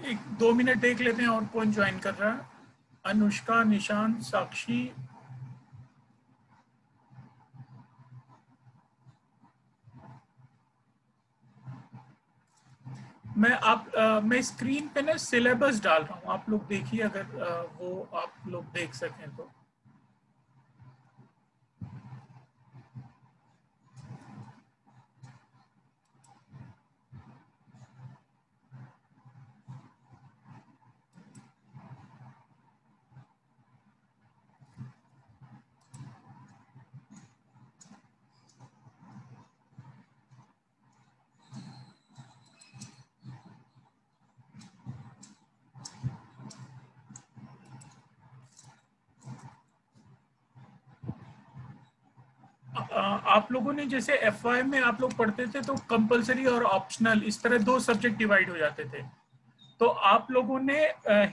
एक 2 मिनट देख लेते हैं और कौन ज्वाइन कर रहा है। अनुष्का, निशांत, साक्षी। मैं स्क्रीन पे ना सिलेबस डाल रहा हूँ, आप लोग देखिए अगर वो आप लोग देख सकें तो। आप लोगों ने जैसे एफवाई में आप लोग पढ़ते थे तो कंपलसरी और ऑप्शनल इस तरह 2 सब्जेक्ट डिवाइड हो जाते थे। तो आप लोगों ने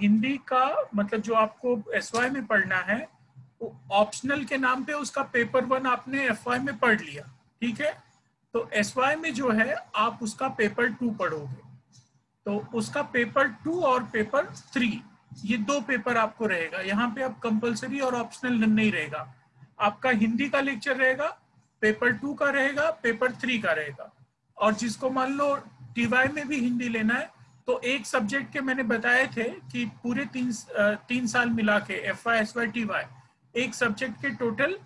हिंदी का मतलब जो आपको एसवाई में पढ़ना है ऑप्शनल के नाम पे उसका पेपर 1 आपने एफवाई में पढ़ लिया, ठीक है। तो एसवाई में जो है आप उसका पेपर 2 पढ़ोगे। तो उसका पेपर 2 और पेपर 3 ये 2 पेपर आपको रहेगा। यहाँ पे आप कंपलसरी और ऑप्शनल नहीं रहेगा। आपका हिंदी का लेक्चर रहेगा, पेपर 2 का रहेगा, पेपर 3 का रहेगा। और जिसको मान लो टीवाई में भी हिंदी लेना है तो एक सब्जेक्ट के मैंने बताए थे कि पूरे 3 साल मिला के एफवाई एसवाई टीवाई एक सब्जेक्ट के टोटल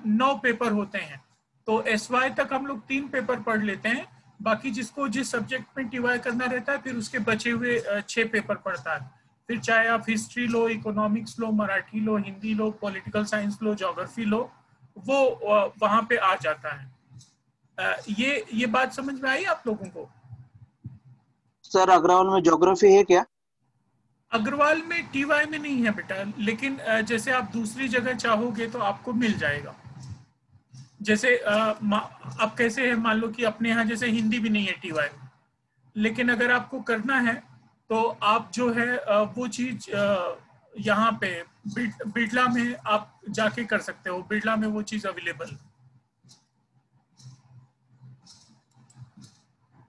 9 पेपर होते हैं। तो एसवाई तक हम लोग 3 पेपर पढ़ लेते हैं, बाकी जिसको जिस सब्जेक्ट में टीवाई करना रहता है फिर उसके बचे हुए 6 पेपर पढ़ता है। फिर चाहे आप हिस्ट्री लो, इकोनॉमिक्स लो, मराठी लो, हिंदी लो, पॉलिटिकल साइंस लो, ज्योग्राफी लो, वो वहां पे आ जाता है। ये बात समझ में आई आप लोगों को? सर अग्रवाल में ज्योग्राफी है क्या? अग्रवाल में टीवाई में नहीं है बेटा, लेकिन जैसे आप दूसरी जगह चाहोगे तो आपको मिल जाएगा। जैसे अब कैसे है, मान लो कि अपने यहाँ जैसे हिंदी भी नहीं है टीवाई, लेकिन अगर आपको करना है तो आप जो है वो चीज यहाँ पे बिड़ला में आप जाके कर सकते हो। बिड़ला में वो चीज अवेलेबल है।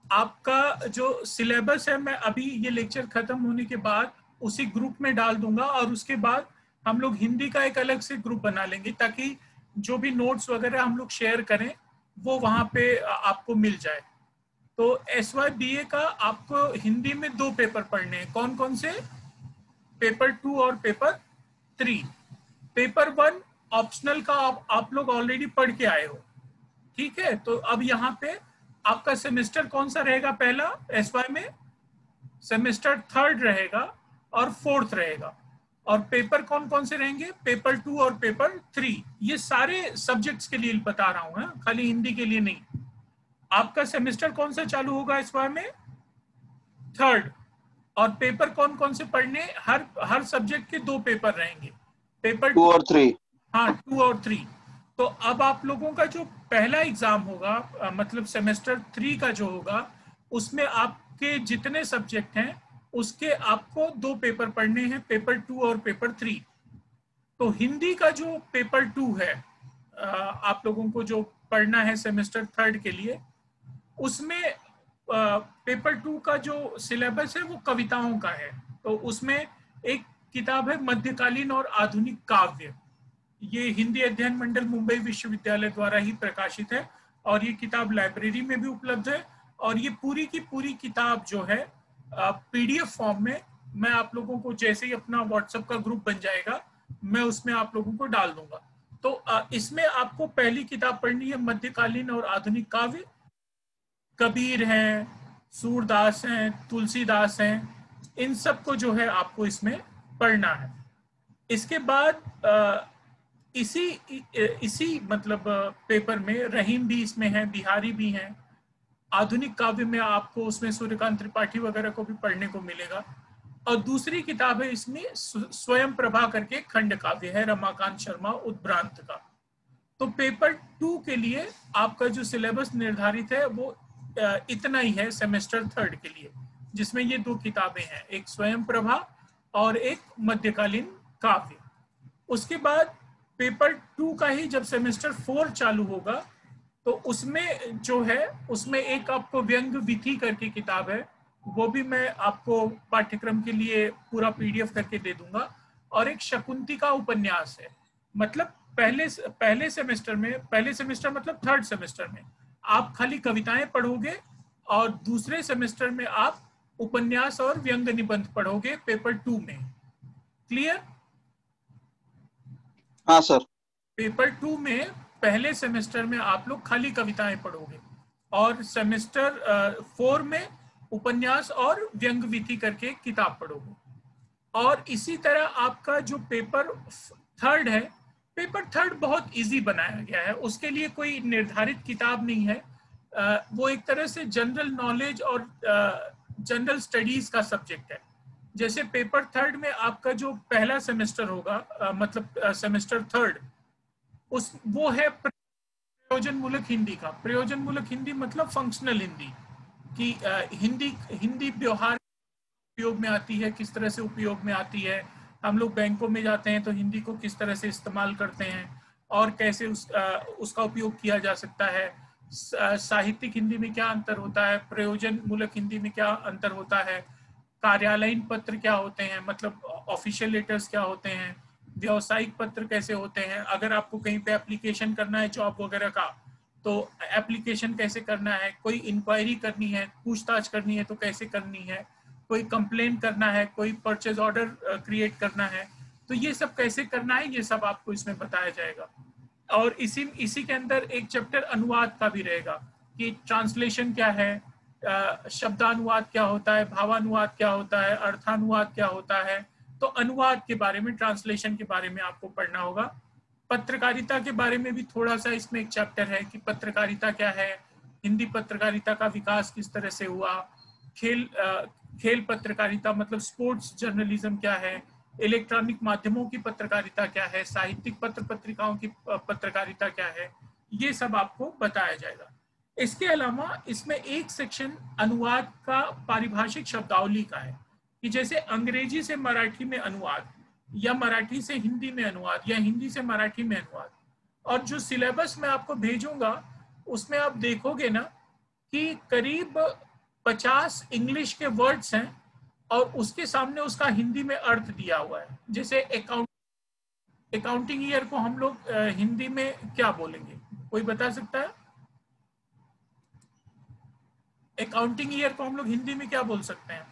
आपका जो सिलेबस है मैं अभी ये लेक्चर खत्म होने के बाद उसी ग्रुप में डाल दूंगा, और उसके बाद हम लोग हिंदी का एक अलग से ग्रुप बना लेंगे ताकि जो भी नोट्स वगैरह हम लोग शेयर करें वो वहां पे आपको मिल जाए। तो एसवाई बीए का आपको हिंदी में 2 पेपर पढ़ने हैं। कौन कौन से? पेपर 2 और पेपर 3। पेपर 1 ऑप्शनल का आप लोग ऑलरेडी पढ़ के आए हो, ठीक है। तो अब यहाँ पे आपका सेमेस्टर कौन सा रहेगा? पहला एसवाई में सेमेस्टर 3rd रहेगा और 4th रहेगा। और पेपर कौन कौन से रहेंगे? पेपर 2 और पेपर 3। ये सारे सब्जेक्ट्स के लिए बता रहा हूं, खाली हिंदी के लिए नहीं। आपका सेमेस्टर कौन सा चालू होगा एसवाई में? 3rd। और पेपर कौन कौन से पढ़ने? हर सब्जेक्ट के 2 पेपर रहेंगे, पेपर 2 और 3। हाँ 2 और 3। तो अब आप लोगों का जो पहला एग्जाम होगा मतलब सेमेस्टर 3 का जो होगा उसमें आपके जितने सब्जेक्ट हैं उसके आपको 2 पेपर पढ़ने हैं, पेपर 2 और पेपर 3। तो हिंदी का जो पेपर 2 है आप लोगों को जो पढ़ना है सेमेस्टर 3rd के लिए, उसमें पेपर 2 का जो सिलेबस है वो कविताओं का है। तो उसमें एक किताब है मध्यकालीन और आधुनिक काव्य। ये हिंदी अध्ययन मंडल मुंबई विश्वविद्यालय द्वारा ही प्रकाशित है और ये किताब लाइब्रेरी में भी उपलब्ध है। और ये पूरी की पूरी किताब जो है पीडीएफ फॉर्म में मैं आप लोगों को जैसे ही अपना व्हाट्सएप का ग्रुप बन जाएगा मैं उसमें आप लोगों को डाल दूंगा। तो इसमें आपको पहली किताब पढ़नी है मध्यकालीन और आधुनिक काव्य। कबीर हैं, सूरदास हैं, तुलसीदास हैं, इन सबको जो है आपको इसमें पढ़ना है। इसके बाद इसी मतलब पेपर में रहीम भी इसमें है, बिहारी भी हैं। आधुनिक काव्य में आपको उसमें सूर्यकांत त्रिपाठी वगैरह को भी पढ़ने को मिलेगा। और दूसरी किताब है इसमें स्वयं प्रभा करके खंड काव्य है, रमाकांत शर्मा उद्भ्रांत का। तो पेपर 2 के लिए आपका जो सिलेबस निर्धारित है वो इतना ही है सेमेस्टर 3rd के लिए, जिसमें ये 2 किताबें हैं, एक स्वयं प्रभा और एक मध्यकालीन काव्य। उसके बाद पेपर 2 का ही जब सेमेस्टर 4 चालू होगा तो उसमें जो है उसमें एक आपको व्यंग विधि करके किताब है, वो भी मैं आपको पाठ्यक्रम के लिए पूरा PDF करके दे दूंगा। और एक शकुंतला उपन्यास है, मतलब पहले सेमेस्टर मतलब थर्ड सेमेस्टर में आप खाली कविताएं पढ़ोगे, और दूसरे सेमेस्टर में आप उपन्यास और व्यंग्य निबंध पढ़ोगे पेपर 2 में। क्लियर? हाँ सर। पेपर 2 में पहले सेमेस्टर में आप लोग खाली कविताएं पढ़ोगे, और सेमेस्टर 4 में उपन्यास और व्यंग्य विधि करके किताब पढ़ोगे। और इसी तरह आपका जो पेपर थर्ड है, पेपर थर्ड बहुत इजी बनाया गया है, उसके लिए कोई निर्धारित किताब नहीं है। वो एक तरह से जनरल नॉलेज और जनरल स्टडीज का सब्जेक्ट है। जैसे पेपर थर्ड में आपका जो पहला सेमेस्टर होगा, मतलब सेमेस्टर थर्ड, वो है प्रयोजन मूलक हिंदी का। प्रयोजन मूलक हिंदी मतलब फंक्शनल हिंदी, कि हिंदी व्यवहार उपयोग में आती है, किस तरह से उपयोग में आती है, हम लोग बैंकों में जाते हैं तो हिंदी को किस तरह से इस्तेमाल करते हैं, और कैसे उसका उपयोग किया जा सकता है। साहित्यिक हिंदी में क्या अंतर होता है, प्रयोजन मूलक हिंदी में क्या अंतर होता है, कार्यालयीन पत्र क्या होते हैं, मतलब ऑफिशियल लेटर्स क्या होते हैं, व्यावसायिक पत्र कैसे होते हैं, अगर आपको कहीं पे एप्लीकेशन करना है जॉब वगैरह का तो एप्लीकेशन कैसे करना है, कोई इंक्वायरी करनी है, पूछताछ करनी है तो कैसे करनी है, कोई कंप्लेन करना है, कोई परचेज ऑर्डर क्रिएट करना है, तो ये सब कैसे करना है, ये सब आपको इसमें बताया जाएगा। और इसी के अंदर एक चैप्टर अनुवाद का भी रहेगा, कि ट्रांसलेशन क्या है, शब्दानुवाद क्या होता है, भावानुवाद क्या होता है, अर्थानुवाद क्या होता है। तो अनुवाद के बारे में, ट्रांसलेशन के बारे में आपको पढ़ना होगा। पत्रकारिता के बारे में भी थोड़ा सा इसमें एक चैप्टर है, कि पत्रकारिता क्या है, हिंदी पत्रकारिता का विकास किस तरह से हुआ, खेल पत्रकारिता मतलब स्पोर्ट्स जर्नलिज्म क्या है, इलेक्ट्रॉनिक माध्यमों की पत्रकारिता क्या है, साहित्यिक पत्र पत्रिकाओं की पत्रकारिता क्या है, ये सब आपको बताया जाएगा। इसके अलावा इसमें एक सेक्शन अनुवाद का पारिभाषिक शब्दावली का है, कि जैसे अंग्रेजी से मराठी में अनुवाद, या मराठी से हिंदी में अनुवाद, या हिंदी से मराठी में अनुवाद। और जो सिलेबस मैं आपको भेजूंगा उसमें आप देखोगे ना कि करीब 50 इंग्लिश के वर्ड्स हैं, और उसके सामने उसका हिंदी में अर्थ दिया हुआ है। जैसे अकाउंटिंग ईयर को हम लोग हिंदी में क्या बोलेंगे, कोई बता सकता है? अकाउंटिंग ईयर को हम लोग हिंदी में क्या बोल सकते हैं?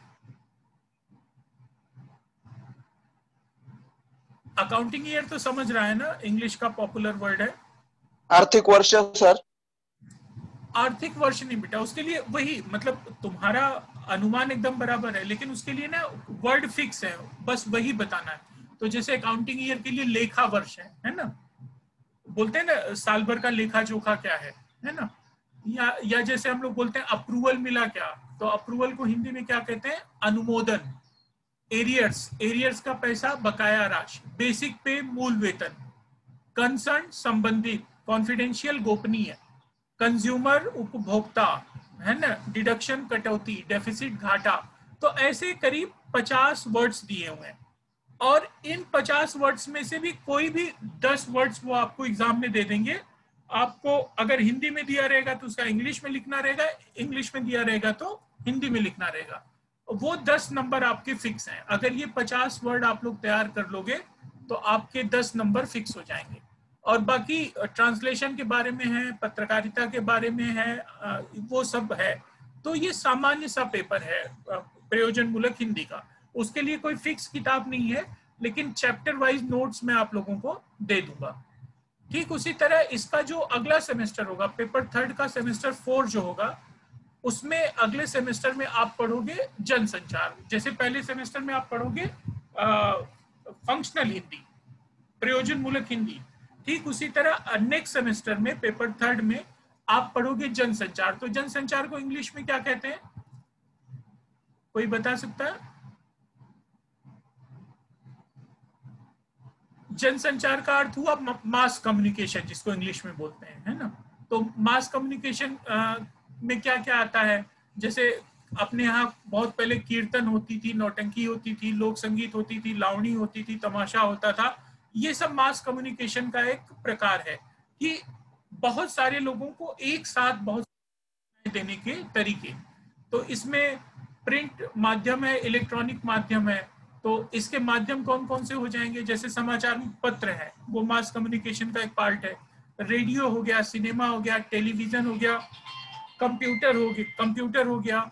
अकाउंटिंग ईयर तो समझ रहा है ना, इंग्लिश का पॉपुलर वर्ड है। आर्थिक वर्ष सर। आर्थिक वर्ष नहीं बेटा, उसके लिए वही, मतलब तुम्हारा अनुमान एकदम बराबर है, लेकिन उसके लिए ना वर्ड फिक्स है, बस वही बताना है। तो जैसे अकाउंटिंग ईयर के लिए लेखा वर्ष है ना, बोलते हैं ना साल भर का लेखा जोखा क्या है ना। या जैसे हम लोग बोलते हैं अप्रूवल मिला क्या, तो अप्रूवल को हिंदी में क्या कहते हैं? अनुमोदन। एरियर्स का पैसा, बकाया राशि। बेसिक पे, मूल वेतन। कंसर्न, संबंधित। कॉन्फिडेंशियल, गोपनीय। कंज्यूमर, उपभोक्ता, है ना। डिडक्शन, कटौती। डेफिसिट, घाटा। तो ऐसे करीब 50 वर्ड्स दिए हुए हैं, और इन 50 वर्ड्स में से भी कोई भी 10 वर्ड्स वो आपको एग्जाम में दे देंगे। आपको अगर हिंदी में दिया रहेगा तो उसका इंग्लिश में लिखना रहेगा, इंग्लिश में दिया रहेगा तो हिंदी में लिखना रहेगा। वो 10 नंबर आपके फिक्स हैं। अगर ये 50 वर्ड आप लोग तैयार कर लोगे तो आपके 10 नंबर फिक्स हो जाएंगे। और बाकी ट्रांसलेशन के बारे में है, पत्रकारिता के बारे में है, वो सब है। तो ये सामान्य सा पेपर है प्रयोजन मूलक हिंदी का। उसके लिए कोई फिक्स किताब नहीं है, लेकिन चैप्टर वाइज नोट्स मैं आप लोगों को दे दूंगा। ठीक उसी तरह इसका जो अगला सेमेस्टर होगा, पेपर थर्ड का सेमेस्टर 4 जो होगा, उसमें अगले सेमेस्टर में आप पढ़ोगे जनसंचार। जैसे पहले सेमेस्टर में आप पढ़ोगे फंक्शनल हिंदी, प्रयोजन मूलक हिंदी, ठीक उसी तरह नेक्स्ट सेमेस्टर में पेपर थर्ड में आप पढ़ोगे जनसंचार। तो जनसंचार को इंग्लिश में क्या कहते हैं, कोई बता सकता है? जनसंचार का अर्थ हुआ मास कम्युनिकेशन, जिसको इंग्लिश में बोलते हैं, है ना। तो मास कम्युनिकेशन में क्या क्या आता है? जैसे अपने यहाँ बहुत पहले कीर्तन होती थी, नौटंकी होती थी, लोक संगीत होती थी, लावणी होती थी, तमाशा होता था। ये सब मास कम्युनिकेशन का एक प्रकार है, कि बहुत सारे लोगों को एक साथ बहुत देने के तरीके। तो इसमें प्रिंट माध्यम है, इलेक्ट्रॉनिक माध्यम है, तो इसके माध्यम कौन कौन से हो जाएंगे? जैसे समाचार पत्र है, वो मास कम्युनिकेशन का एक पार्ट है। रेडियो हो गया, सिनेमा हो गया, टेलीविजन हो गया, कंप्यूटर हो गया,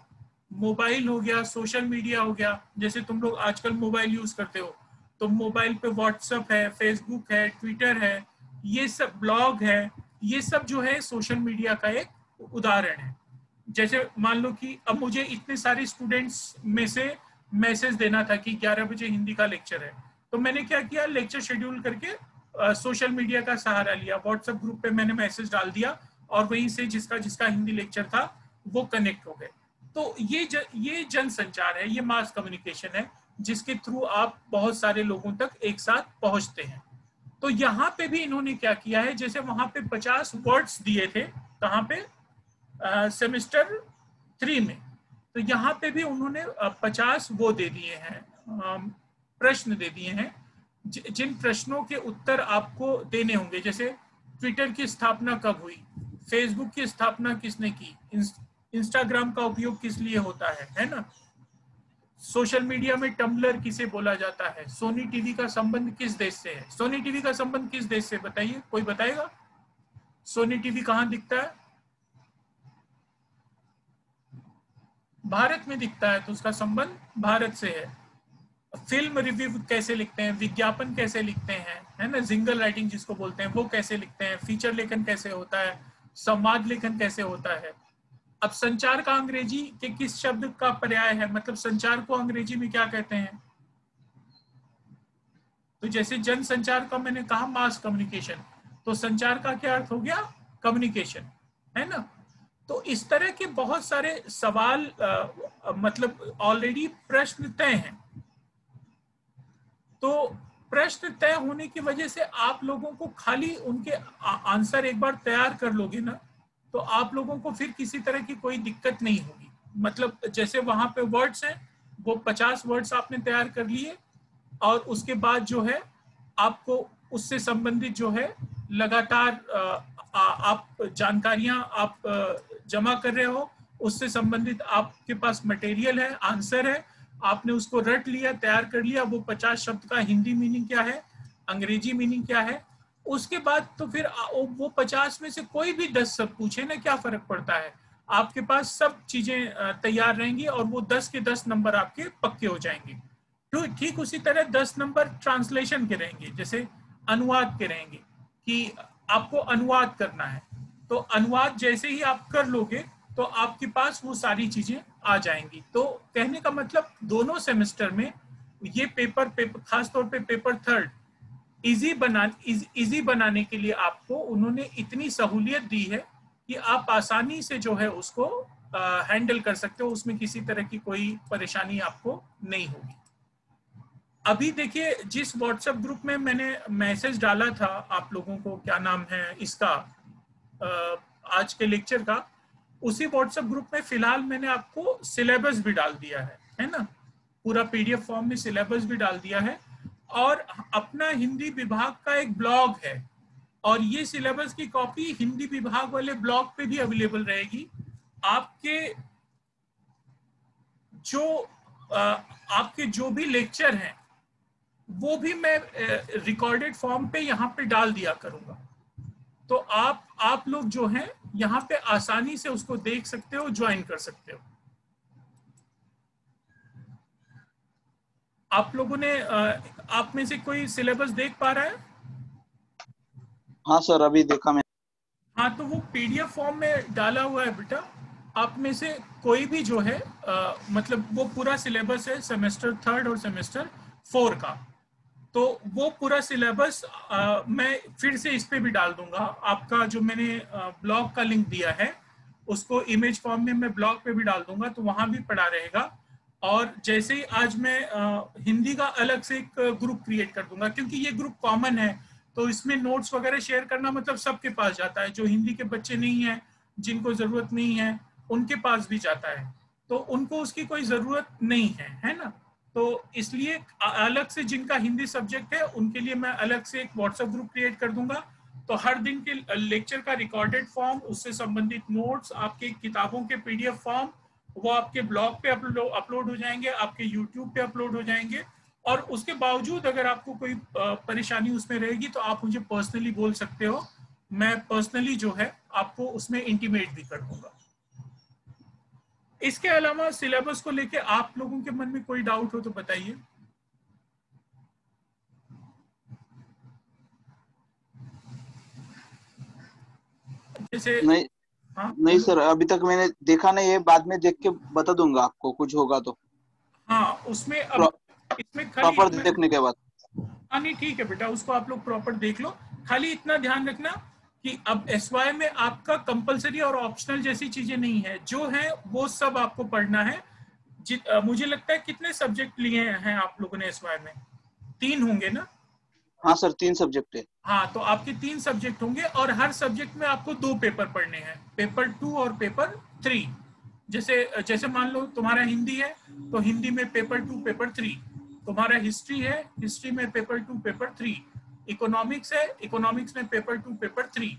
मोबाइल हो गया, सोशल मीडिया हो गया। जैसे तुम लोग आजकल मोबाइल यूज करते हो, तो मोबाइल पे व्हाट्सएप है, फेसबुक है, ट्विटर है, ये सब ब्लॉग है, ये सब जो है सोशल मीडिया का एक उदाहरण है। जैसे मान लो कि अब मुझे इतने सारे स्टूडेंट्स में से मैसेज देना था कि 11 बजे हिंदी का लेक्चर है, तो मैंने क्या किया, लेक्चर शेड्यूल करके सोशल मीडिया का सहारा लिया, व्हाट्सएप ग्रुप पे मैंने मैसेज डाल दिया और वहीं से जिसका जिसका हिंदी लेक्चर था वो कनेक्ट हो गए। तो ये जनसंचार है, ये मास कम्युनिकेशन है, जिसके थ्रू आप बहुत सारे लोगों तक एक साथ पहुंचते हैं। तो यहाँ पे भी इन्होंने क्या किया है, जैसे वहां पे 50 वर्ड्स दिए थे, कहाँ पे, सेमेस्टर 3 में, तो यहाँ पे भी उन्होंने 50 वो दे दिए हैं, प्रश्न दे दिए हैं, जिन प्रश्नों के उत्तर आपको देने होंगे। जैसे ट्विटर की स्थापना कब हुई, फेसबुक की स्थापना किसने की, इंस्टाग्राम का उपयोग किस लिए होता है ना, सोशल मीडिया में टम्बलर किसे बोला जाता है, सोनी टीवी का संबंध किस देश से है, सोनी टीवी का संबंध किस देश से, बताइए, कोई बताएगा? सोनी टीवी कहाँ दिखता है? भारत में दिखता है, तो उसका संबंध भारत से है। फिल्म रिव्यू कैसे लिखते हैं, विज्ञापन कैसे लिखते हैं, है ना, जिंगल राइटिंग जिसको बोलते हैं, वो कैसे लिखते हैं, फीचर लेखन कैसे होता है, संवाद लेखन कैसे होता है। अब संचार का अंग्रेजी के किस शब्द का पर्याय है, मतलब संचार को अंग्रेजी में क्या कहते हैं? तो जैसे जन संचार का मैंने कहा मास कम्युनिकेशन, तो संचार का क्या अर्थ हो गया, कम्युनिकेशन, है ना। तो इस तरह के बहुत सारे सवाल मतलब ऑलरेडी प्रश्न तय हैं। तो प्रश्न तय होने की वजह से आप लोगों को खाली उनके आंसर एक बार तैयार कर लोगे ना, तो आप लोगों को फिर किसी तरह की कोई दिक्कत नहीं होगी। मतलब जैसे वहां पे वर्ड्स हैं, वो 50 वर्ड्स आपने तैयार कर लिए, और उसके बाद जो है आपको उससे संबंधित जो है लगातार आप जानकारियां आप जमा कर रहे हो, उससे संबंधित आपके पास मटेरियल है, आंसर है, आपने उसको रट लिया, तैयार कर लिया। वो 50 शब्द का हिंदी मीनिंग क्या है, अंग्रेजी मीनिंग क्या है, उसके बाद तो फिर वो 50 में से कोई भी 10 शब्द पूछे ना, क्या फर्क पड़ता है, आपके पास सब चीजें तैयार रहेंगी और वो 10 के 10 नंबर आपके पक्के हो जाएंगे। तो ठीक उसी तरह 10 नंबर ट्रांसलेशन के रहेंगे, जैसे अनुवाद के रहेंगे कि आपको अनुवाद करना है, तो अनुवाद जैसे ही आप कर लोगे तो आपके पास वो सारी चीजें आ जाएंगी। तो कहने का मतलब दोनों सेमेस्टर में ये पेपर खासतौर पे पेपर 3 इजी बनाने के लिए आपको उन्होंने इतनी सहूलियत दी है कि आप आसानी से जो है उसको हैंडल कर सकते हो, उसमें किसी तरह की कोई परेशानी आपको नहीं होगी। अभी देखिए, जिस व्हाट्सएप ग्रुप में मैंने मैसेज डाला था आप लोगों को, क्या नाम है इसका, आज के लेक्चर का, उसी व्हाट्सएप ग्रुप में फिलहाल मैंने आपको सिलेबस भी डाल दिया है ना, पूरा पीडीएफ फॉर्म में सिलेबस भी डाल दिया है, और अपना हिंदी विभाग का एक ब्लॉग है, और ये सिलेबस की कॉपी हिंदी विभाग वाले ब्लॉग पे भी अवेलेबल रहेगी। आपके जो भी लेक्चर हैं वो भी मैं रिकॉर्डेड फॉर्म पे यहाँ पे डाल दिया करूंगा, तो आप लोग जो हैं यहाँ पे आसानी से उसको देख सकते हो, ज्वाइन कर सकते हो। आप लोगों ने आप में से कोई सिलेबस देख पा रहा है? हाँ सर, अभी देखा मैं। हाँ, तो वो पीडीएफ फॉर्म में डाला हुआ है बेटा। आप में से कोई भी जो है मतलब वो पूरा सिलेबस है सेमेस्टर 3 और सेमेस्टर 4 का, तो वो पूरा सिलेबस मैं फिर से इस पे भी डाल दूंगा। आपका जो मैंने ब्लॉग का लिंक दिया है उसको इमेज फॉर्म में मैं ब्लॉग पे भी डाल दूंगा, तो वहां भी पड़ा रहेगा। और जैसे ही आज मैं हिंदी का अलग से एक ग्रुप क्रिएट कर दूंगा, क्योंकि ये ग्रुप कॉमन है, तो इसमें नोट्स वगैरह शेयर करना मतलब सबके पास जाता है, जो हिंदी के बच्चे नहीं है, जिनको जरूरत नहीं है, उनके पास भी जाता है, तो उनको उसकी कोई जरूरत नहीं है ना। तो इसलिए अलग से जिनका हिंदी सब्जेक्ट है उनके लिए मैं अलग से एक व्हाट्सएप ग्रुप क्रिएट कर दूंगा, तो हर दिन के लेक्चर का रिकॉर्डेड फॉर्म, उससे संबंधित नोट्स, आपके किताबों के पीडीएफ फॉर्म, वो आपके ब्लॉग पे अपलोड हो जाएंगे, आपके यूट्यूब पे अपलोड हो जाएंगे। और उसके बावजूद अगर आपको कोई परेशानी उसमें रहेगी तो आप मुझे पर्सनली बोल सकते हो, मैं पर्सनली जो है आपको उसमें इंटीमेट भी कर दूंगा। इसके अलावा सिलेबस को लेके आप लोगों के मन में कोई डाउट हो तो बताइए। जैसे नहीं, हाँ नहीं बोलो। सर, अभी तक मैंने देखा नहीं है, बाद में देख के बता दूंगा आपको कुछ होगा तो, हाँ उसमें अब इसमें खाली प्रॉपर देखने के बाद। हाँ नहीं ठीक है बेटा, उसको आप लोग प्रॉपर देख लो। खाली इतना ध्यान रखना कि अब एसवाई में आपका कंपलसरी और ऑप्शनल जैसी चीजें नहीं है, जो है वो सब आपको पढ़ना है। मुझे लगता है कितने सब्जेक्ट लिए हैं आप लोगों ने एसवाई में? 3 होंगे ना? हाँ सर, 3 सब्जेक्ट है। हाँ तो आपके 3 सब्जेक्ट होंगे और हर सब्जेक्ट में आपको 2 पेपर पढ़ने हैं, पेपर 2 और पेपर 3। जैसे जैसे मान लो तुम्हारा हिंदी है तो हिंदी में पेपर 2 पेपर 3, तुम्हारा हिस्ट्री है हिस्ट्री में पेपर 2 पेपर 3, इकोनॉमिक्स है इकोनॉमिक्स में पेपर 2 पेपर 3।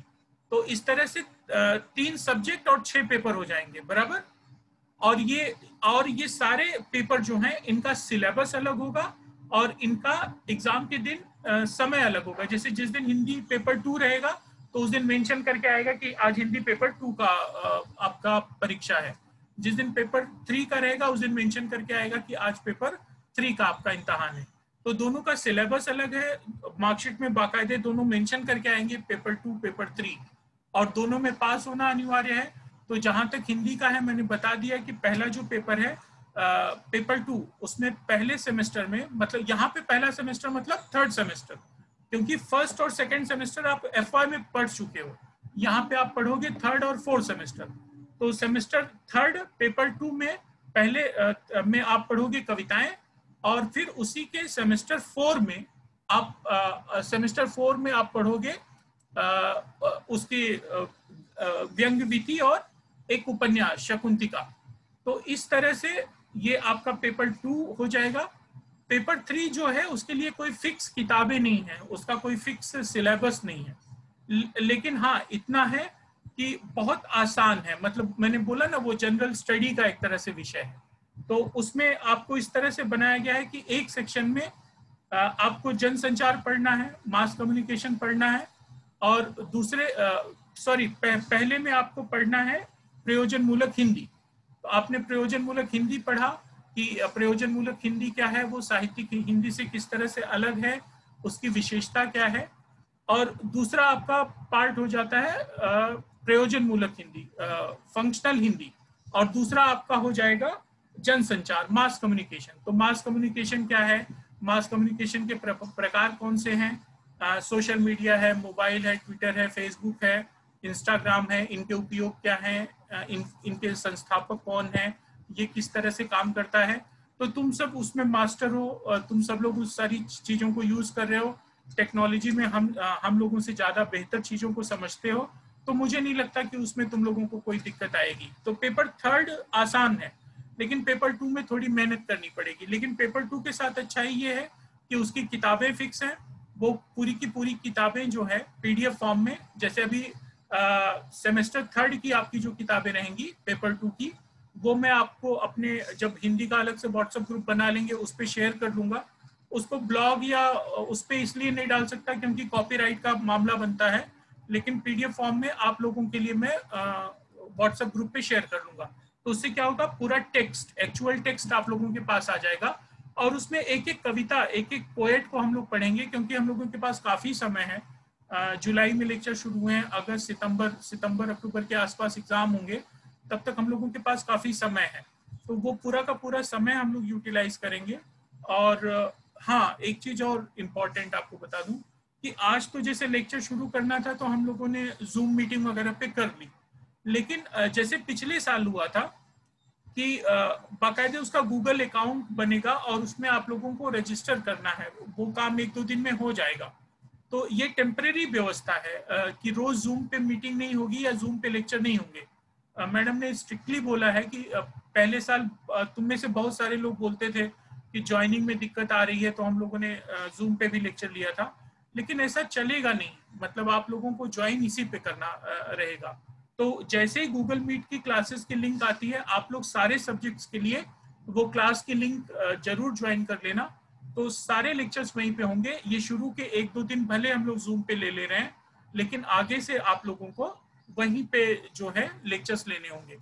तो इस तरह से 3 सब्जेक्ट और 6 पेपर हो जाएंगे बराबर। और ये सारे पेपर जो हैं इनका सिलेबस अलग होगा और इनका एग्जाम के दिन समय अलग होगा। जैसे जिस दिन हिंदी पेपर 2 रहेगा तो उस दिन मेंशन करके आएगा कि आज हिंदी पेपर 2 का आपका परीक्षा है। जिस दिन पेपर 3 का रहेगा उस दिन मेंशन करके आएगा कि आज पेपर 3 का आपका इम्तहान है। तो दोनों का सिलेबस अलग है, मार्कशीट में बाकायदे दोनों मेंशन करके आएंगे पेपर 2 पेपर 3, और दोनों में पास होना अनिवार्य है। तो जहां तक हिंदी का है मैंने बता दिया कि पहला जो पेपर है पेपर 2, उसमें पहले सेमेस्टर में, मतलब यहाँ पे पहला सेमेस्टर मतलब थर्ड सेमेस्टर, क्योंकि फर्स्ट और सेकंड सेमेस्टर आप एफवाई में पढ़ चुके हो, यहाँ पे आप पढ़ोगे थर्ड और फोर्थ सेमेस्टर। तो सेमेस्टर थर्ड पेपर 2 में पहले में आप पढ़ोगे कविताएं, और फिर उसी के सेमेस्टर 4 में आप पढ़ोगे उसकी व्यंग्य वीथी और एक उपन्यास शकुंतिका। तो इस तरह से ये आपका पेपर 2 हो जाएगा। पेपर 3 जो है उसके लिए कोई फिक्स किताबें नहीं है, उसका कोई फिक्स सिलेबस नहीं है, लेकिन हाँ इतना है कि बहुत आसान है। मतलब मैंने बोला ना वो जनरल स्टडी का एक तरह से विषय है, तो उसमें आपको इस तरह से बनाया गया है कि एक सेक्शन में आपको जनसंचार पढ़ना है, मास कम्युनिकेशन पढ़ना है, और दूसरे पहले में आपको पढ़ना है प्रयोजन मूलक हिंदी। तो आपने प्रयोजन मूलक हिंदी पढ़ा कि प्रयोजन मूलक हिंदी क्या है, वो साहित्यिक हिंदी से किस तरह से अलग है, उसकी विशेषता क्या है। और दूसरा आपका पार्ट हो जाता है प्रयोजन मूलक हिंदी, फंक्शनल हिंदी, और दूसरा आपका हो जाएगा जनसंचार मास कम्युनिकेशन। तो मास कम्युनिकेशन क्या है, मास कम्युनिकेशन के प्रकार कौन से हैं, सोशल मीडिया है, मोबाइल है, ट्विटर है, फेसबुक है, इंस्टाग्राम है, इनके उपयोग क्या है, इनके संस्थापक कौन है, ये किस तरह से काम करता है। तो तुम सब उसमें मास्टर हो, तुम सब लोग उस सारी चीज़ों को यूज़ कर रहे हो, टेक्नोलॉजी में हम लोगों से ज़्यादा बेहतर चीज़ों को समझते हो, तो मुझे नहीं लगता कि उसमें तुम लोगों को कोई दिक्कत आएगी। तो पेपर 3 आसान है, लेकिन पेपर 2 में थोड़ी मेहनत करनी पड़ेगी। लेकिन पेपर 2 के साथ अच्छाई ये है कि उसकी किताबें फिक्स हैं, वो पूरी की पूरी किताबें जो है पीडीएफ फॉर्म में, जैसे अभी सेमेस्टर 3 की आपकी जो किताबें रहेंगी पेपर 2 की, वो मैं आपको अपने जब हिंदी का अलग से व्हाट्सएप ग्रुप बना लेंगे उस पर शेयर कर दूंगा। उसको ब्लॉग या उस पर इसलिए नहीं डाल सकता क्योंकि कॉपीराइट का मामला बनता है, लेकिन पीडीएफ फॉर्म में आप लोगों के लिए मैं व्हाट्सएप ग्रुप पे शेयर कर लूंगा। तो उससे क्या होगा, पूरा टेक्स्ट, एक्चुअल टेक्स्ट आप लोगों के पास आ जाएगा, और उसमें एक एक कविता, एक एक पोएट को हम लोग पढ़ेंगे, क्योंकि हम लोगों के पास काफ़ी समय है। जुलाई में लेक्चर शुरू हुए हैं, अगस्त सितंबर अक्टूबर के आसपास एग्जाम होंगे, तब तक हम लोगों के पास काफ़ी समय है। तो वो पूरा का पूरा समय हम लोग यूटिलाइज करेंगे। और हाँ एक चीज़ और इम्पॉर्टेंट आपको बता दूं कि आज तो जैसे लेक्चर शुरू करना था तो हम लोगों ने जूम मीटिंग वगैरह पे कर ली, लेकिन जैसे पिछले साल हुआ था कि बाकायदे उसका गूगल अकाउंट बनेगा और उसमें आप लोगों को रजिस्टर करना है, वो काम 1-2 दिन में हो जाएगा। तो ये टेम्परेरी व्यवस्था है कि रोज जूम पे मीटिंग नहीं होगी या जूम पे लेक्चर नहीं होंगे। मैडम ने स्ट्रिक्टली बोला है कि पहले साल तुम में से बहुत सारे लोग बोलते थे कि ज्वाइनिंग में दिक्कत आ रही है, तो हम लोगों ने जूम पे भी लेक्चर लिया था, लेकिन ऐसा चलेगा नहीं। मतलब आप लोगों को ज्वाइन इसी पे करना रहेगा। तो जैसे ही गूगल मीट की क्लासेस की लिंक आती है, आप लोग सारे सब्जेक्ट्स के लिए वो क्लास की लिंक जरूर ज्वाइन कर लेना। तो सारे लेक्चर्स वहीं पे होंगे। ये शुरू के 1-2 दिन भले हम लोग जूम पे ले रहे हैं, लेकिन आगे से आप लोगों को वहीं पे जो है लेक्चर्स लेने होंगे।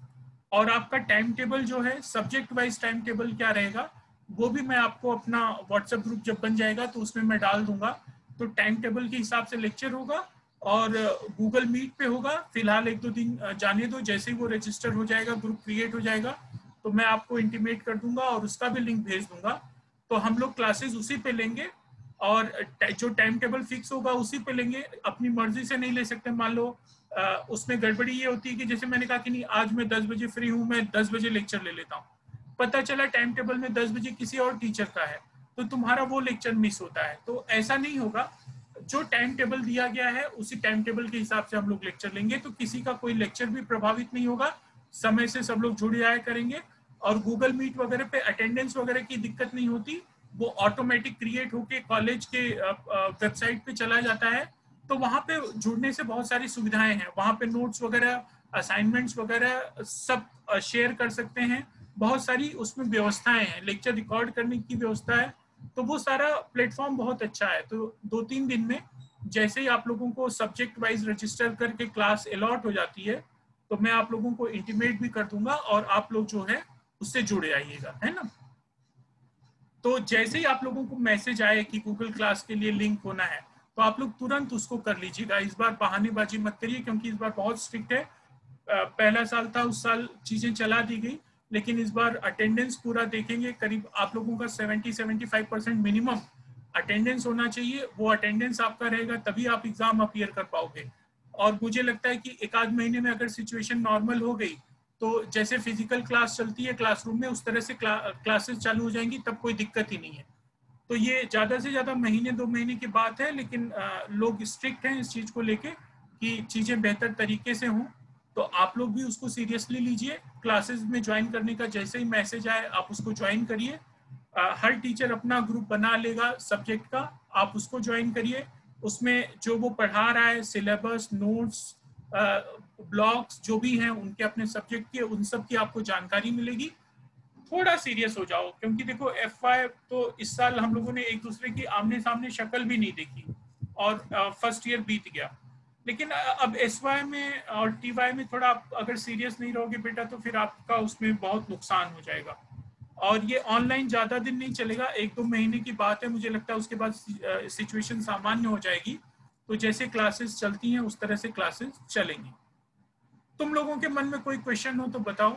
और आपका टाइम टेबल जो है, सब्जेक्ट वाइज टाइम टेबल क्या रहेगा, वो भी मैं आपको अपना व्हाट्सएप ग्रुप जब बन जाएगा तो उसमें मैं डाल दूंगा। तो टाइम टेबल के हिसाब से लेक्चर होगा और गूगल मीट पे होगा। फिलहाल 1-2 दिन जाने दो, जैसे ही वो रजिस्टर हो जाएगा, ग्रुप क्रिएट हो जाएगा, तो मैं आपको इंटीमेट कर दूंगा और उसका भी लिंक भेज दूंगा। तो हम लोग क्लासेस उसी पे लेंगे और जो टाइम टेबल फिक्स होगा उसी पे लेंगे। अपनी मर्जी से नहीं ले सकते। मान लो उसमें गड़बड़ी ये होती है कि जैसे मैंने कहा कि नहीं आज मैं 10 बजे फ्री हूँ, मैं 10 बजे लेक्चर ले लेता हूँ, पता चला टाइम टेबल में 10 बजे किसी और टीचर का है, तो तुम्हारा वो लेक्चर मिस होता है। तो ऐसा नहीं होगा, जो टाइम टेबल दिया गया है उसी टाइम टेबल के हिसाब से हम लोग लेक्चर लेंगे। तो किसी का कोई लेक्चर भी प्रभावित नहीं होगा, समय से सब लोग जुड़ जाया करेंगे। और गूगल मीट वगैरह पे अटेंडेंस वगैरह की दिक्कत नहीं होती, वो ऑटोमेटिक क्रिएट होके कॉलेज के वेबसाइट पे चला जाता है। तो वहाँ पे जुड़ने से बहुत सारी सुविधाएं हैं, वहाँ पे नोट्स वगैरह, असाइनमेंट्स वगैरह सब शेयर कर सकते हैं। बहुत सारी उसमें व्यवस्थाएं हैं, लेक्चर रिकॉर्ड करने की व्यवस्था है। तो वो सारा प्लेटफॉर्म बहुत अच्छा है। तो 2-3 दिन में जैसे ही आप लोगों को सब्जेक्ट वाइज रजिस्टर करके क्लास अलॉट हो जाती है, तो मैं आप लोगों को इंटीमेट भी कर दूंगा और आप लोग जो है उससे जुड़े आइएगा, है ना। तो जैसे ही आप लोगों को मैसेज आए कि गूगल क्लास के लिए लिंक होना है, तो आप लोग तुरंत उसको कर लीजिएगा। इस बार बहानेबाजी मत करिए, क्योंकि इस बार बहुत स्ट्रिक्ट है। पहला साल था, उस साल चीजें चला दी गई, लेकिन इस बार अटेंडेंस पूरा देखेंगे। करीब आप लोगों का 70-75% मिनिमम अटेंडेंस होना चाहिए। वो अटेंडेंस आपका रहेगा तभी आप एग्जाम अपीयर कर पाओगे। और मुझे लगता है कि 1-आध महीने में अगर सिचुएशन नॉर्मल हो गई, तो जैसे फिजिकल क्लास चलती है क्लासरूम में, उस तरह से क्लासेस चालू हो जाएंगी, तब कोई दिक्कत ही नहीं है। तो ये ज्यादा से ज्यादा महीने 2 महीने की बात है, लेकिन लोग स्ट्रिक्ट हैं इस चीज को लेके कि चीजें बेहतर तरीके से हों। तो आप लोग भी उसको सीरियसली लीजिए। क्लासेस में ज्वाइन करने का जैसे ही मैसेज आए आप उसको ज्वाइन करिए। हर टीचर अपना ग्रुप बना लेगा सब्जेक्ट का, आप उसको ज्वाइन करिए। उसमें जो वो पढ़ा रहा है, सिलेबस, नोट्स, ब्लॉग्स जो भी हैं उनके अपने सब्जेक्ट के, उन सब की आपको जानकारी मिलेगी। थोड़ा सीरियस हो जाओ, क्योंकि देखो एफवाई तो इस साल हम लोगों ने एक दूसरे की आमने सामने शक्ल भी नहीं देखी और फर्स्ट ईयर बीत गया। लेकिन अब एसवाई में और टीवाई में थोड़ा आप अगर सीरियस नहीं रहोगे बेटा, तो फिर आपका उसमें बहुत नुकसान हो जाएगा। और ये ऑनलाइन ज्यादा दिन नहीं चलेगा, 1-2 महीने की बात है, मुझे लगता है उसके बाद सिचुएशन सामान्य हो जाएगी। तो जैसे क्लासेस चलती हैं उस तरह से क्लासेस चलेंगी। तुम लोगों के मन में कोई क्वेश्चन हो तो बताओ।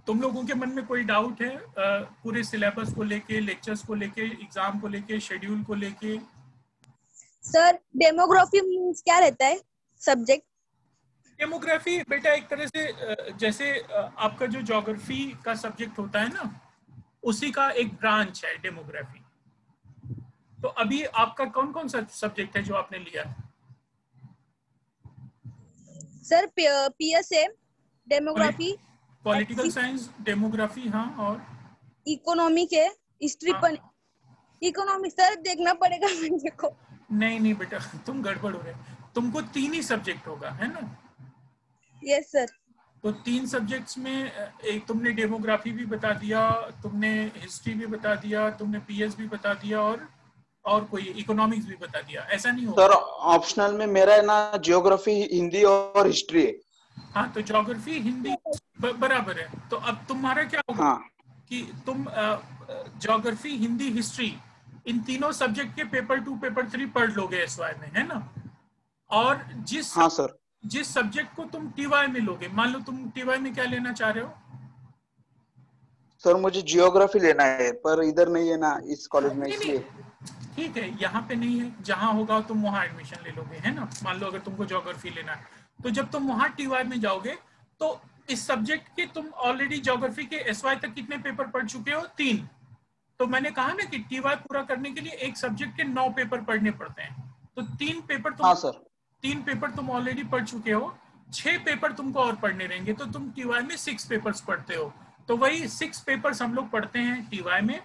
तुम लोगों के मन में कोई डाउट है पूरे सिलेबस को लेके, लेक्चर्स को लेके, एग्जाम को लेके, शेड्यूल को लेके? सर डेमोग्राफी मींस क्या रहता है सब्जेक्ट? डेमोग्राफी बेटा एक तरह से जैसे आपका जो ज्योग्राफी का सब्जेक्ट होता है ना, उसी का एक ब्रांच है डेमोग्राफी। तो अभी आपका कौन कौन सा सब्जेक्ट है जो आपने लिया? Sir PSA, demography, political science, demography, हाँ, और इकोनॉमिक है, हिस्ट्री हाँ। पर इकोनॉमिक सर देखना पड़ेगा मुझे को। नहीं नहीं बेटा, तुम गड़बड़ हो रहे। तुमको 3 ही सब्जेक्ट होगा, है ना? Yes sir. तो 3 सब्जेक्ट्स में एक तुमने डेमोग्राफी भी बता दिया, तुमने हिस्ट्री भी बता दिया, तुमने पीएस भी बता दिया, और कोई इकोनॉमिक्स भी बता दिया। ऐसा नहीं होगा सर ऑप्शनल में मेरा है ना ज्योग्राफी, हिंदी और हिस्ट्री है। हाँ, तो ज्योग्राफी, हिंदी बराबर है। तो अब तुम्हारा क्या होगा? हाँ कि तुम ज्योग्राफी, हिंदी, हिस्ट्री, इन तीनों सब्जेक्ट के पेपर 2 पेपर 3 पढ़ लोगे एसवाई में, है ना। और हाँ सर। जिस सब्जेक्ट को तुम टीवाई में लोगे, मान लो तुम टीवाई में क्या लेना चाह रहे हो? सर मुझे जियोग्राफी लेना है, पर इधर नहीं है ना इस कॉलेज में, नहीं इसलिए। ठीक है, यहाँ पे नहीं है, जहाँ होगा तुम वहाँ एडमिशन ले लोगे, है ना। मान लो अगर तुमको ज्योग्राफी लेना है, तो जब तुम वहाँ टीवाई में जाओगे, तो इस सब्जेक्ट के तुम ऑलरेडी ज्योग्राफी के एसवाई तक कितने पेपर पढ़ चुके हो? 3। तो मैंने कहा ना कि टीवाई पूरा करने के लिए एक सब्जेक्ट के 9 पेपर पढ़ने पड़ते हैं। तो 3 पेपर तुम हाँ सर। 3 पेपर तुम ऑलरेडी पढ़ चुके हो, 6 पेपर तुमको और पढ़ने रहेंगे, तो तुम टीवाई में 6 पेपर्स पढ़ते हो। तो वही 6 पेपर्स हम लोग पढ़ते हैं टीवाई में।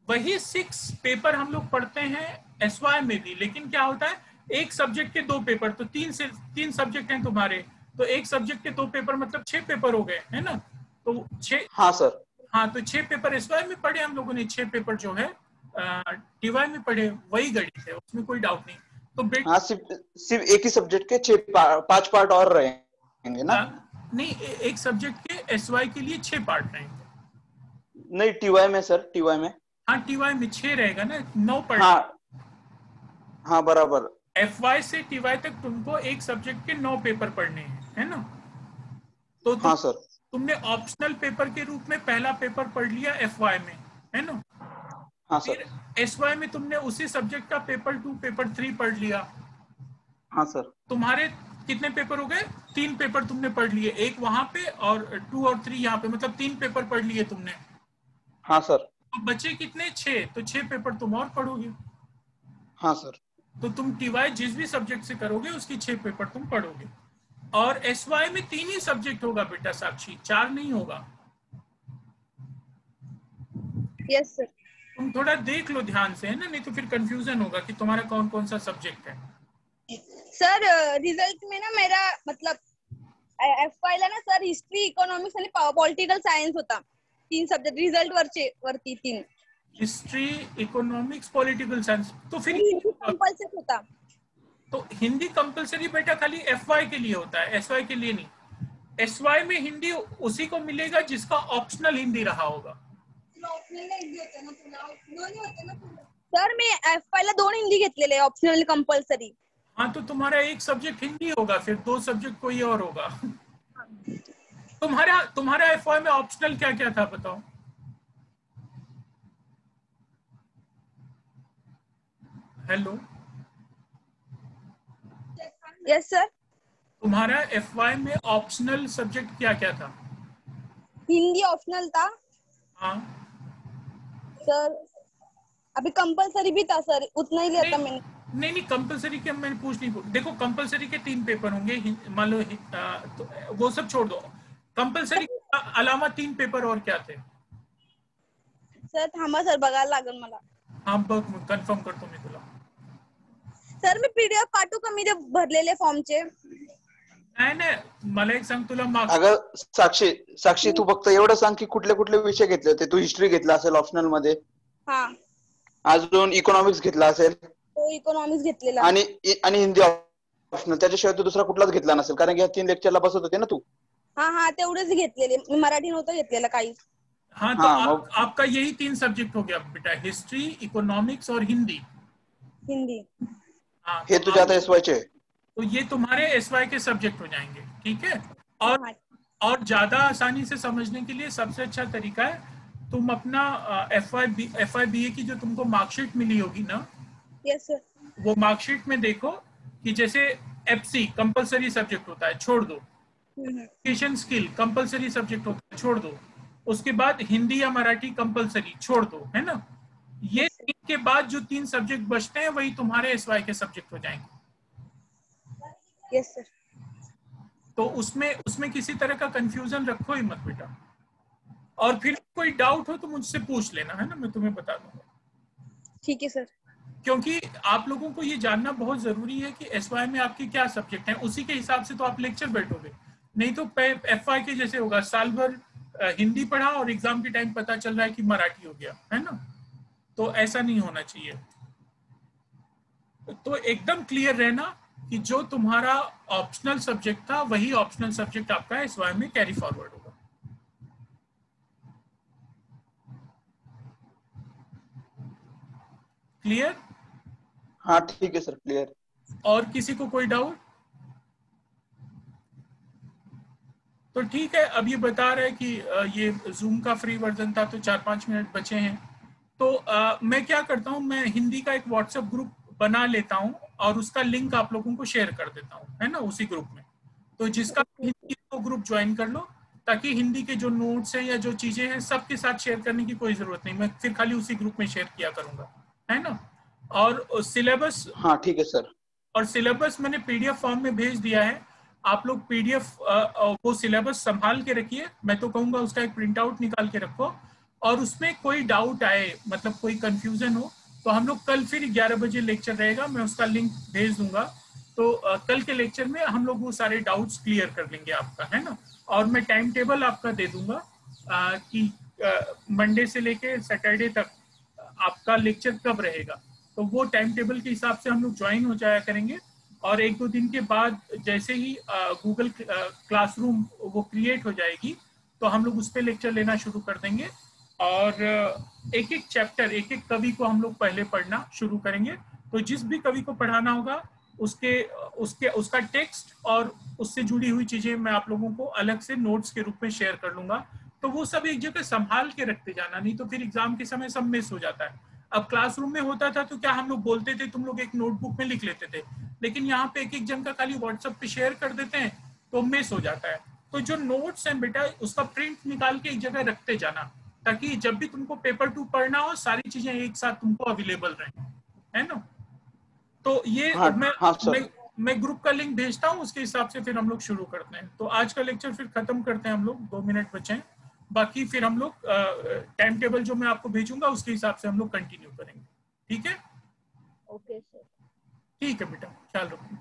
वही 6 पेपर हम लोग पढ़ते हैं एसवाई में भी, लेकिन क्या होता है एक सब्जेक्ट के 2 पेपर, तो 3 सब्जेक्ट हैं तुम्हारे, तो एक सब्जेक्ट के 2 पेपर मतलब 6 पेपर हो गए, है ना? तो 6, हाँ सर। हाँ तो 6 पेपर एसवाई में पढ़े हम लोगों ने, 6 पेपर जो है टीवाई में पढ़े, वही गणित है, उसमें कोई डाउट नहीं। तो हाँ, सिर्फ एक ही सब्जेक्ट के 5 पार्ट और रहेंगे ना? नहीं, एक सब्जेक्ट के एसवाई के लिए 6 पार्ट रहेंगे। नहीं, टीवाई में सर, टीवाई में। हाँ टीवाई में 6 रहेगा ना, 9 पढ़। हाँ हाँ बराबर। एफवाई से टीवाई तक तुमको एक सब्जेक्ट के 9 पेपर पढ़ने हैं, है ना? तो हाँ सर। तुमने ऑप्शनल पेपर के रूप में पहला पेपर पढ़ लिया एफवाई में, है ना? हाँ फिर सर। एसवाई में तुमने उसी सब्जेक्ट का पेपर 2 पेपर 3 पढ़ लिया। हाँ सर। तुम्हारे कितने पेपर हो गए? 3 पेपर तुमने पढ़ लिए, एक वहां पे और 2 और 3 यहाँ पे, मतलब 3 पेपर पढ़ लिए तुमने। हाँ सर। तो बचे कितने? 6, तो 6 पेपर तुम और पढ़ोगे। हाँ सर। तो तुम टीवाई जिस भी सब्जेक्ट से करोगे उसकी 6 पेपर तुम पढ़ोगे। और एसवाई में 3 ही सब्जेक्ट होगा बेटा साक्षी, 4 नहीं होगा। Yes sir. तुम थोड़ा देख लो ध्यान से, है ना, नहीं तो फिर कंफ्यूजन होगा कि तुम्हारा कौन कौन सा सब्जेक्ट है। सर रिजल्ट में ना मेरा मतलब एफवाय ला ना सर हिस्ट्री, इकॉनॉमिक्स आणि पॉलिटिकल सायन्स होता, 3 सब्जेक्ट रिजल्ट वरती 3। हिस्ट्री, इकोनॉमिक्स, पॉलिटिकल साइंस, तो फिर हिंदी कंपल्सरी होता। तो हिंदी कंपलसरी बेटा खाली एफवाई के लिए होता है, एसवाई के लिए नहीं। एसवाई में हिंदी उसी को मिलेगा जिसका ऑप्शनल हिंदी रहा होगा। सर मी एफवाय ला 2 हिंदी घेतलेले, ऑप्शनल कंपल्सरी। हाँ तो तुम्हारा एक सब्जेक्ट हिंदी होगा, फिर 2 सब्जेक्ट कोई और होगा। तुम्हारा एफवाई में ऑप्शनल क्या क्या था बताओ? Hello, yes sir. तुम्हारा एफवाई में ऑप्शनल सब्जेक्ट क्या क्या था? हिंदी ऑप्शनल था हाँ सर, अभी कंपल्सरी भी था सर, उतना ही लिया था मैंने। नहीं कंपलसरी के मैंने पूछ नहीं, देखो कंपलसरी के 3 पेपर होंगे, मान लो तो वो सब छोड़ दो, कंपलसरी के अलावा 3 पेपर और क्या थे? सर थांबा सर, बघायला लागेल मला। हाँ बघ, कन्फर्म करतो मी तुला। सर मी पीडीएफ पाठवू का, मी ते भरलेले फॉर्मचे? नाही मला एक सांग, तुला मार्क्स अगं साक्षी तू फक्त एवढं सांग की कुठले कुठले विषय घेतले होते. तू हिस्ट्री घेतला असेल ऑप्शनल मध्ये, हा अजून इकॉनॉमिक्स घेतला असेल, तो इकॉनॉमिक्स घेतलेला, आणि हिंदी ऑप्शनल. त्याच्याशिवाय तू दुसरा कुठलाच घेतला नसेल, कारण की या 3 लेक्चरला बसत होते ना तू. हा तेवढेच घेतलेले, मी मराठी नव्हतं घेतलेलं काही। हाँ तो आपका यही 3 सब्जेक्ट हो गया बेटा, हिस्ट्री, इकोनॉमिक्स और हिंदी। हिंदी हाँ हे तुझे आता एसवायचे. तो ये तुम्हारे एसवाई के सब्जेक्ट हो जाएंगे, ठीक है? और ज्यादा आसानी से समझने के लिए सबसे अच्छा तरीका है, तुम अपना एफआई बीए की जो तुमको मार्कशीट मिली होगी ना, यस सर, वो मार्कशीट में देखो कि जैसे एफसी कंपलसरी सब्जेक्ट होता है, छोड़ दो। कम्युनिकेशन स्किल कंपलसरी सब्जेक्ट होता है, छोड़ दो। उसके बाद हिंदी या मराठी कंपलसरी, छोड़ दो, है ना? ये के बाद जो 3 सब्जेक्ट बचते हैं वही तुम्हारे एसवाई के सब्जेक्ट हो जाएंगे। Yes sir. तो उसमें किसी तरह का कंफ्यूजन रखो ही मत बेटा, और फिर कोई डाउट हो तो मुझसे पूछ लेना, है ना, मैं तुम्हें बता दूंगा। ठीक है सर। क्योंकि आप लोगों को ये जानना बहुत जरूरी है कि एसवाई में आपके क्या सब्जेक्ट हैं, उसी के हिसाब से तो आप लेक्चर बैठोगे। नहीं तो एफवाई के जैसे होगा, साल भर हिंदी पढ़ा और एग्जाम के टाइम पता चल रहा है कि मराठी हो गया, है ना? तो ऐसा नहीं होना चाहिए। तो एकदम क्लियर रहना कि जो तुम्हारा ऑप्शनल सब्जेक्ट था वही ऑप्शनल सब्जेक्ट आपका एसवाई में कैरी फॉरवर्ड होगा। क्लियर? हाँ ठीक है सर, क्लियर। और किसी को कोई डाउट? तो ठीक है, अब ये बता रहे हैं कि ये जूम का फ्री वर्जन था, तो 4-5 मिनट बचे हैं। तो मैं क्या करता हूँ, मैं हिंदी का एक व्हाट्सएप ग्रुप बना लेता हूँ और उसका लिंक आप लोगों को शेयर कर देता हूँ, है ना, उसी ग्रुप में। तो जिसका हिंदी को ग्रुप ज्वाइन कर लो, ताकि हिंदी के जो नोट्स हैं या जो चीजें हैं सबके साथ शेयर करने की कोई जरूरत नहीं, मैं फिर खाली उसी ग्रुप में शेयर किया करूंगा, है ना? और सिलेबस, हाँ ठीक है सर। और सिलेबस मैंने पीडीएफ फॉर्म में भेज दिया है। आप लोग पीडीएफ वो सिलेबस संभाल के रखिए, मैं तो कहूंगा उसका एक प्रिंट आउट निकाल के रखो और उसमें कोई डाउट आए, मतलब कोई कंफ्यूजन हो, तो हम लोग कल फिर 11 बजे लेक्चर रहेगा, मैं उसका लिंक भेज दूंगा। तो कल के लेक्चर में हम लोग वो सारे डाउट्स क्लियर कर लेंगे आपका, है ना। और मैं टाइम टेबल आपका दे दूंगा कि मंडे से लेके सैटरडे तक आपका लेक्चर कब रहेगा। तो वो टाइम टेबल के हिसाब से हम लोग ज्वाइन हो जाया करेंगे। और 1-2 दिन के बाद जैसे ही गूगल क्लासरूम वो क्रिएट हो जाएगी, तो हम लोग उस पर लेक्चर लेना शुरू कर देंगे। और एक एक चैप्टर, एक एक कवि को हम लोग पहले पढ़ना शुरू करेंगे। तो जिस भी कवि को पढ़ाना होगा उसका टेक्स्ट और उससे जुड़ी हुई चीजें मैं आप लोगों को अलग से नोट्स के रूप में शेयर कर लूंगा। तो वो सब एक जगह संभाल के रखते जाना, नहीं तो फिर एग्जाम के समय सब मिस हो जाता है। अब क्लासरूम में होता था तो क्या हम लोग बोलते थे, तुम लोग एक नोटबुक में लिख लेते थे, लेकिन यहाँ पे एक एक जन का खाली व्हाट्सएप पे शेयर कर देते हैं तो मिस हो जाता है। तो जो नोट्स हैं बेटा, उसका प्रिंट निकाल के एक जगह रखते जाना, ताकि जब भी तुमको पेपर 2 पढ़ना हो सारी चीजें एक साथ तुमको अवेलेबल रहें, है ना। तो ये हाँ हाँ सर। मैं ग्रुप का लिंक भेजता हूँ, उसके हिसाब से फिर हम लोग शुरू करते हैं। तो आज का लेक्चर फिर खत्म करते हैं हम लोग, 2 मिनट बचे हैं, बाकी फिर हम लोग टाइम टेबल जो मैं आपको भेजूंगा उसके हिसाब से हम लोग कंटिन्यू करेंगे। ठीक है? Okay sir. ठीक है बेटा, ख्याल रखो।